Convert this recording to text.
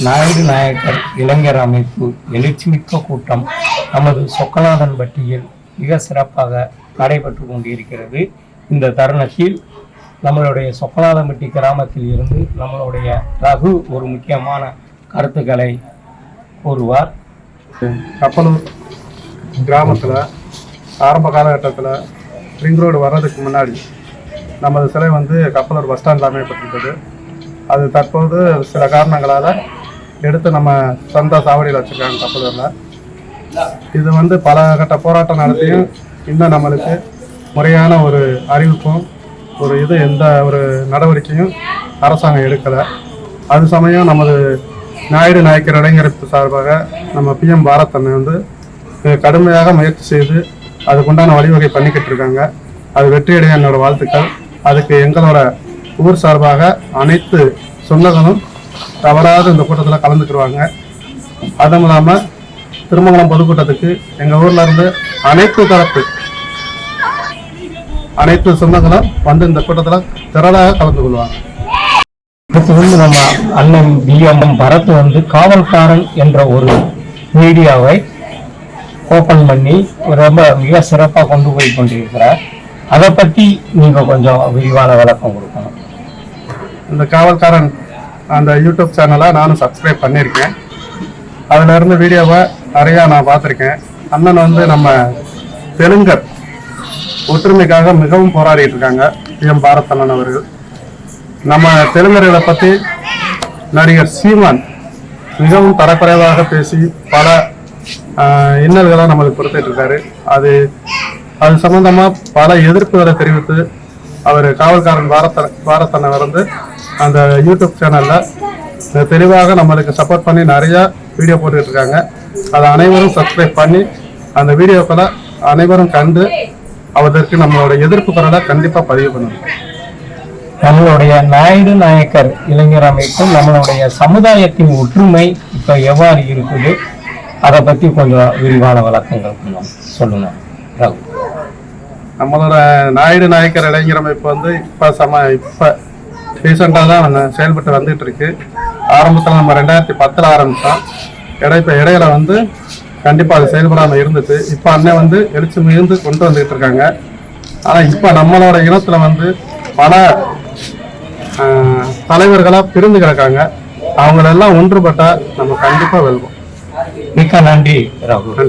நாயுடு நாயக்கர் இளைஞர் அமைப்பு எழுச்சிமிக்க கூட்டம் நமது சொக்கநாதன்பட்டியில் மிக சிறப்பாக நடைபெற்று கொண்டிருக்கிறது. இந்த தருணத்தில் நம்மளுடைய சொக்கநாதன்பட்டி கிராமத்தில் இருந்து நம்மளுடைய ரகு ஒரு முக்கியமான கருத்துக்களை கூறுவார். கப்பலூர் கிராமத்தில் ஆரம்ப காலகட்டத்தில் ரிங் ரோடு வர்றதுக்கு முன்னாடி நமது சிலை கப்பலூர் பஸ் ஸ்டாண்டில் அமையப்பட்டிருந்தது. அது தற்போது சில காரணங்களால் எடுத்து நம்ம சொந்த சாவடியில் வச்சுருக்காங்க கப்பலூரில். இது பல கட்ட போராட்டம் நடத்தியும் இன்னும் நம்மளுக்கு முறையான ஒரு அறிவிப்பும் எந்த ஒரு நடவடிக்கையும் அரசாங்கம் எடுக்கலை. அது சமயம் நமது நாயுடு நாயக்கர் இளைஞரமைப்பு சார்பாக நம்ம PM பாரத் அண்ணன் கடுமையாக முயற்சி செய்து அதுக்குண்டான வழிவகை பண்ணிக்கிட்டு இருக்காங்க. அது வெற்றியடைய என்னோட வாழ்த்துக்கள். அதுக்கு எங்களோட ஊர் சார்பாக அனைத்து சொந்தங்களும் தவறாது இந்த கூட்டத்தில் கலந்துக்கிடுவாங்க. அதுவும் இல்லாமல் திருமங்கலம் பொதுக்கூட்டத்துக்கு எங்கள் ஊரில் இருந்து அனைத்து சொந்தங்களும் இந்த கூட்டத்தில் திரளாக கலந்து கொள்வாங்க. அடுத்து நம்ம அண்ணன் PM பரத் காவல்காரன் என்ற ஒரு மீடியாவை ஓப்பன் பண்ணி ரொம்ப மிக சிறப்பாக கொண்டு போய் கொண்டிருக்கிறார். அதை பற்றி நீங்கள் கொஞ்சம் விரிவான விளக்கம் கொடுக்கணும். இந்த காவல்காரன் அந்த யூடியூப் சேனலை நானும் சப்ஸ்கிரைப் பண்ணியிருக்கேன். அதிலிருந்து வீடியோவை நிறையா நான் பார்த்துருக்கேன். அண்ணன் நம்ம தெலுங்கர் ஒற்றுமைக்காக மிகவும் போராடிட்டு இருக்காங்க. PM பாரத் அண்ணன் அவர்கள் நம்ம தெலுங்கர்களை பற்றி நடிகர் சீமான் மிகவும் தரக்குறைவாக பேசி பல இன்னல்களை நம்மளுக்கு கொடுத்துட்டு இருக்காரு. அது சம்பந்தமாக பல எதிர்ப்புகளை தெரிவித்து அவர் காவல்காரன் பாரத் அண்ணன் அந்த யூடியூப் சேனலில் தெளிவாக நம்மளுக்கு சப்போர்ட் பண்ணி நிறையா வீடியோ போட்டுக்கிட்டு இருக்காங்க. அதை அனைவரும் சப்ஸ்கிரைப் பண்ணி அந்த வீடியோக்களை அனைவரும் கண்டு அதற்கு நம்மளோட எதிர்ப்பு குரலை கண்டிப்பாக பதிவு பண்ணணும். நம்மளுடைய நாயுடு நாயக்கர் இளைஞர் அமைப்பும் நம்மளுடைய சமுதாயத்தின் ஒற்றுமை இப்போ எவ்வாறு இருக்குது அதை பற்றி கொஞ்சம் விரிவான விளக்கங்கள் சொல்லுங்க. நம்மளோட நாயுடு நாயக்கர் இளைஞர் அமைப்பு இப்போ ரீசெண்டாக தான் செயல்பட்டு வந்துட்டு இருக்கு. ஆரம்பத்தில் நம்ம 2010 ஆரம்பித்தோம். இடையில கண்டிப்பாக அது செயல்படாமல் இருந்துச்சு. இப்போ அண்ணன் எழுச்சி மிகுந்து கொண்டு வந்துகிட்டு இருக்காங்க. ஆனால் இப்போ நம்மளோட இனத்தில் பல தலைவர்களாக பிரிந்து கிடக்காங்க. அவங்களெல்லாம் ஒன்றுபட்டால் நம்ம கண்டிப்பாக வெல்வோம். மிக்க நன்றி ராகுல்.